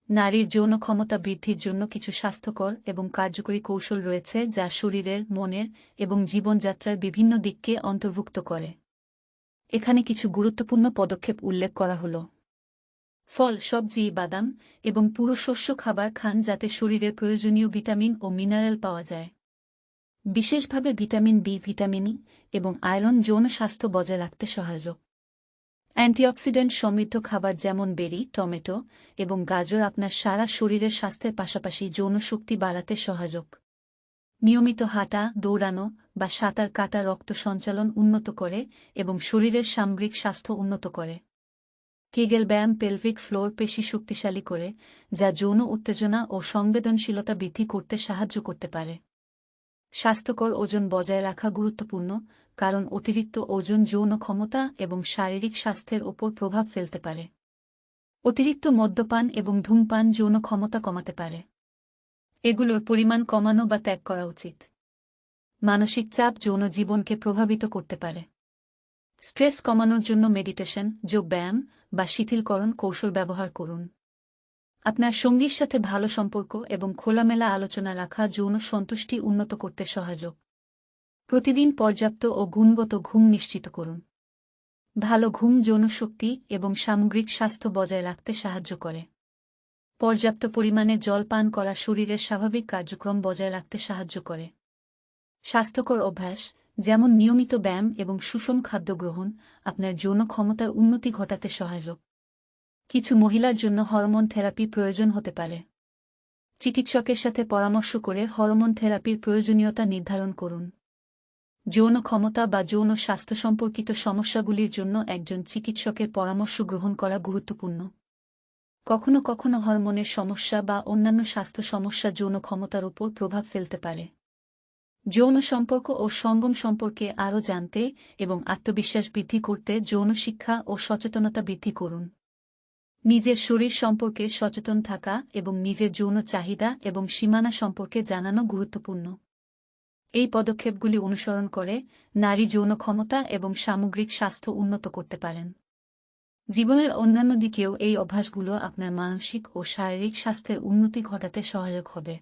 নারীর যৌন ক্ষমতা বৃদ্ধির জন্য কিছু স্বাস্থ্যকর এবং কার্যকরী কৌশল রয়েছে যা শরীরের, মনের এবং জীবনযাত্রার বিভিন্ন দিককে অন্তর্ভুক্ত করে। এখানে কিছু গুরুত্বপূর্ণ পদক্ষেপ উল্লেখ করা হল। ফল, সবজি, বাদাম এবং পুরো শস্য খাবার খান যাতে শরীরের প্রয়োজনীয় ভিটামিন ও মিনারেল পাওয়া যায়। বিশেষভাবে ভিটামিন বি, ভিটামিন ই এবং আয়রন যৌন স্বাস্থ্য বজায় রাখতে সহায়ক। অ্যান্টিঅক্সিডেন্ট সমৃদ্ধ খাবার যেমন বেরি, টমেটো এবং গাজর আপনার সারা শরীরের স্বাস্থ্যের পাশাপাশি যৌন শক্তি বাড়াতে সহায়ক। নিয়মিত হাঁটা, দৌড়ানো বা সাঁতার কাটা রক্ত সঞ্চালন উন্নত করে এবং শরীরের সামগ্রিক স্বাস্থ্য উন্নত করে। কেগেল ব্যায়াম পেলভিক ফ্লোর পেশি শক্তিশালী করে, যা যৌন উত্তেজনা ও সংবেদনশীলতা বৃদ্ধি করতে সাহায্য করতে পারে। স্বাস্থ্যকর ওজন বজায় রাখা গুরুত্বপূর্ণ, কারণ অতিরিক্ত ওজন যৌন ক্ষমতা এবং শারীরিক স্বাস্থ্যের ওপর প্রভাব ফেলতে পারে। অতিরিক্ত মদ্যপান এবং ধূমপান যৌন ক্ষমতা কমাতে পারে। এগুলোর পরিমাণ কমানো বা ত্যাগ করা উচিত। মানসিক চাপ যৌন জীবনকে প্রভাবিত করতে পারে। স্ট্রেস কমানোর জন্য মেডিটেশন, যোগব্যায়াম বা শিথিলকরণ কৌশল ব্যবহার করুন। আপনার সঙ্গীর সাথে ভালো সম্পর্ক এবং খোলামেলা আলোচনা রাখা যৌন সন্তুষ্টি উন্নত করতে সহায়ক। প্রতিদিন পর্যাপ্ত ও গুণগত ঘুম নিশ্চিত করুন। ভালো ঘুম যৌন শক্তি এবং সামগ্রিক স্বাস্থ্য বজায় রাখতে সাহায্য করে। পর্যাপ্ত পরিমাণে জল পান করা শরীরের স্বাভাবিক কার্যক্রম বজায় রাখতে সাহায্য করে। স্বাস্থ্যকর অভ্যাস, যেমন নিয়মিত ব্যায়াম এবং সুষম খাদ্য গ্রহণ, আপনার যৌন ক্ষমতার উন্নতি ঘটাতে সহায়ক। কিছু মহিলার জন্য হরমোন থেরাপি প্রয়োজন হতে পারে। চিকিৎসকের সাথে পরামর্শ করে হরমোন থেরাপির প্রয়োজনীয়তা নির্ধারণ করুন। যৌন ক্ষমতা বা যৌন স্বাস্থ্য সম্পর্কিত সমস্যাগুলির জন্য একজন চিকিৎসকের পরামর্শ গ্রহণ করা গুরুত্বপূর্ণ। কখনো কখনো হরমোনের সমস্যা বা অন্যান্য স্বাস্থ্য সমস্যা যৌন ক্ষমতার উপর প্রভাব ফেলতে পারে। যৌন সম্পর্ক ও সঙ্গম সম্পর্কে আরও জানতে এবং আত্মবিশ্বাস বৃদ্ধি করতে যৌন শিক্ষা ও সচেতনতা বৃদ্ধি করুন। নিজের শরীর সম্পর্কে সচেতন থাকা এবং নিজের যৌন চাহিদা এবং সীমানা সম্পর্কে জানানো গুরুত্বপূর্ণ। এই পদক্ষেপগুলি অনুসরণ করে নারী যৌন ক্ষমতা এবং সামগ্রিক স্বাস্থ্য উন্নত করতে পারেন। জীবনের অন্যান্য দিকেও এই অভ্যাসগুলো আপনার মানসিক ও শারীরিক স্বাস্থ্যের উন্নতি ঘটাতে সহায়ক হবে।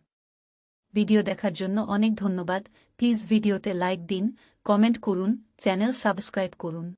ভিডিও দেখার জন্য অনেক ধন্যবাদ। প্লিজ ভিডিওতে লাইক দিন, কমেন্ট করুন, চ্যানেল সাবস্ক্রাইব করুন।